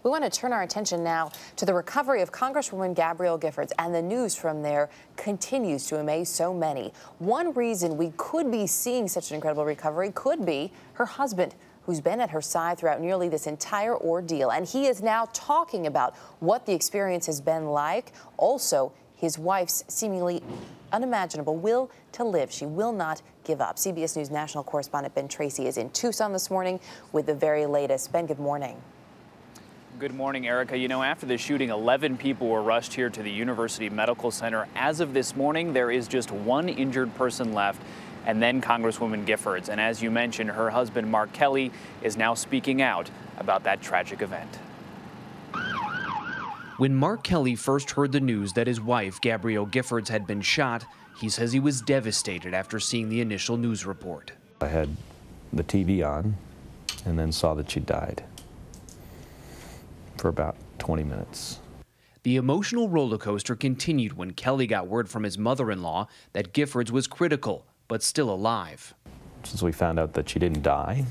We want to turn our attention now to the recovery of Congresswoman Gabrielle Giffords, and the news from there continues to amaze so many. One reason we could be seeing such an incredible recovery could be her husband, who's been at her side throughout nearly this entire ordeal. And he is now talking about what the experience has been like. Also, his wife's seemingly unimaginable will to live. She will not give up. CBS News national correspondent Ben Tracy is in Tucson this morning with the very latest. Ben, good morning. Good morning, Erica. You know, after the shooting, 11 people were rushed here to the University Medical Center. As of this morning, there is just one injured person left, and then Congresswoman Giffords. And as you mentioned, her husband, Mark Kelly, is now speaking out about that tragic event. When Mark Kelly first heard the news that his wife, Gabrielle Giffords, had been shot, he says he was devastated after seeing the initial news report. I had the TV on and then saw that she died for about 20 minutes. The emotional roller coaster continued when Kelly got word from his mother-in-law that Giffords was critical, but still alive. Since we found out that she didn't die,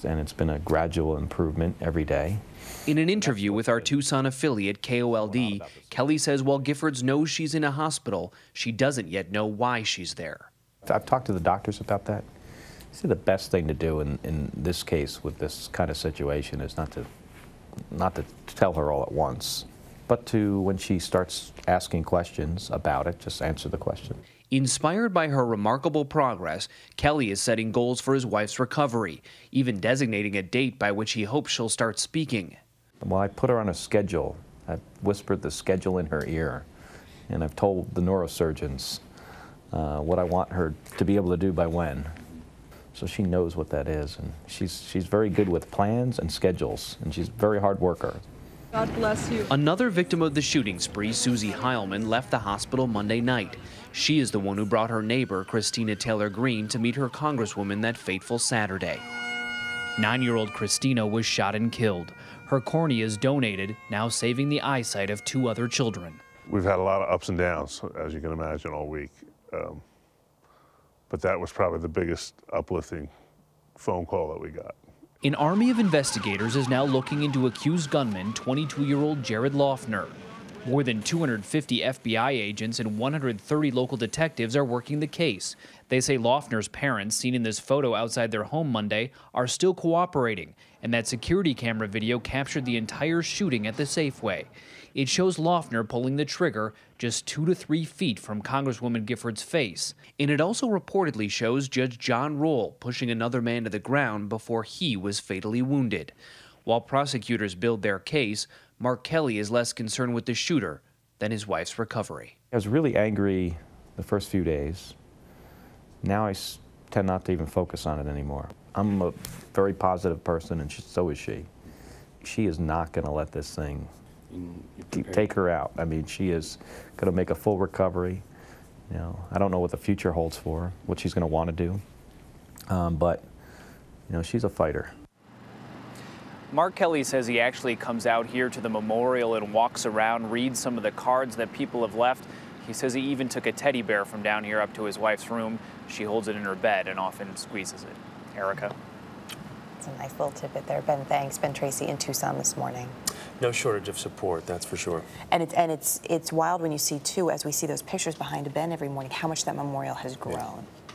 and it's been a gradual improvement every day. In an interview with our Tucson affiliate, KOLD, Kelly says while Giffords knows she's in a hospital, she doesn't yet know why she's there. I've talked to the doctors about that. I say the best thing to do in this case with this kind of situation is not to tell her all at once, but to, when she starts asking questions about it, just answer the question. Inspired by her remarkable progress, Kelly is setting goals for his wife's recovery, even designating a date by which he hopes she'll start speaking. Well, I put her on a schedule. I've whispered the schedule in her ear, and I've told the neurosurgeons what I want her to be able to do by when. So she knows what that is, and she's very good with plans and schedules, and she's a very hard worker. God bless you. Another victim of the shooting spree, Susie Heilman, left the hospital Monday night. She is the one who brought her neighbor, Christina Taylor Green, to meet her congresswoman that fateful Saturday. 9-year-old Christina was shot and killed. Her cornea is donated, now saving the eyesight of 2 other children. We've had a lot of ups and downs, as you can imagine, all week. But that was probably the biggest uplifting phone call that we got. An army of investigators is now looking into accused gunman, 22-year-old Jared Loeffner. More than 250 FBI agents and 130 local detectives are working the case. They say Loeffner's parents, seen in this photo outside their home Monday, are still cooperating, and that security camera video captured the entire shooting at the Safeway. It shows Loeffner pulling the trigger just 2 to 3 feet from Congresswoman Giffords' face. And it also reportedly shows Judge John Roll pushing another man to the ground before he was fatally wounded. While prosecutors build their case, Mark Kelly is less concerned with the shooter than his wife's recovery. I was really angry the first few days. Now I tend not to even focus on it anymore. I'm a very positive person, and so is she. She is not going to let this thing take her out. I mean, she is going to make a full recovery. You know, I don't know what the future holds for her, what she's going to want to do, but you know, she's a fighter. Mark Kelly says he actually comes out here to the memorial and walks around, reads some of the cards that people have left. He says he even took a teddy bear from down here up to his wife's room. She holds it in her bed and often squeezes it. Erica? It's a nice little tidbit there, Ben. Thanks. Ben Tracy in Tucson this morning. No shortage of support, that's for sure. And it's wild when you see, too, as we see those pictures behind Ben every morning, how much that memorial has grown. Yeah.